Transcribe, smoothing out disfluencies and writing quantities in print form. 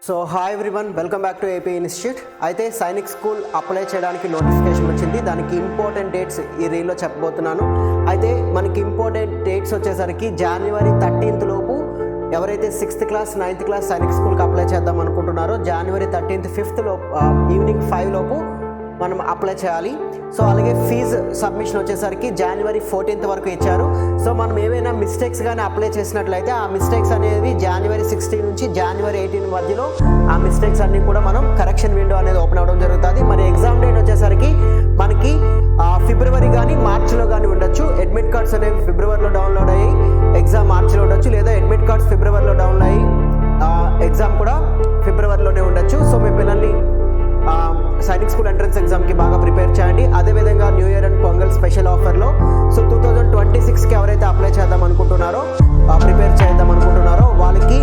So hi everyone, welcome back to AP institute. అయితే Sainik school apply చేయడానికి notification వచ్చింది. దానికి ఇంపార్టెంట్ డేట్స్ ఈ రీల్లో చెప్పబోతున్నాను. అయితే మనకి ఇంపార్టెంట్ డేట్స్ వచ్చేసరికి January 13th లోపు ఎవరైతే 6th class 9th class Sainik స్కూల్కి అప్లై చేద్దాం అనుకుంటున్నారో January 13th 5th లోపు ఈవినింగ్ 5 లోపు మనం అప్లై చేయాలి. సో అలాగే ఫీజు సబ్మిషన్ వచ్చేసరికి January 14th వరకు ఇచ్చారు. సో మనం ఏవైనా మిస్టేక్స్ కానీ అప్లై చేసినట్లయితే ఆ మిస్టేక్స్ అనేవి January 16 నుంచి January 18 మధ్యలో ఆ మిస్టేక్స్ అన్నీ కూడా మనం కరెక్షన్ విండో అనేది ఓపెన్ అవ్వడం జరుగుతుంది. మరి ఎగ్జామ్ డేట్ వచ్చేసరికి మనకి ఫిబ్రవరి కానీ మార్చిలో కానీ ఉండొచ్చు. అడ్మిట్ కార్డ్స్ అనేవి ఫిబ్రవరిలో డౌన్లోడ్ అయ్యి ఎగ్జామ్ మార్చిలో ఉండొచ్చు, లేదా అడ్మిట్ కార్డ్స్ ఫిబ్రవరిలో డౌన్లోడ్ అయ్యి ఎగ్జామ్ కూడా ఫిబ్రవరిలోనే ఉండొచ్చు. సో మీ పిల్లల్ని సైనిక్ స్కూల్ ఎంట్రన్స్ ఎగ్జామ్కి బాగా ప్రిపేర్ చేయండి. అదేవిధంగా new year and pongal special ఆఫర్లో సో 2026కి ఎవరైతే అప్లై చేద్దాం అనుకుంటున్నారో ప్రిపేర్ చేద్దాం అనుకుంటున్నారో వాళ్ళకి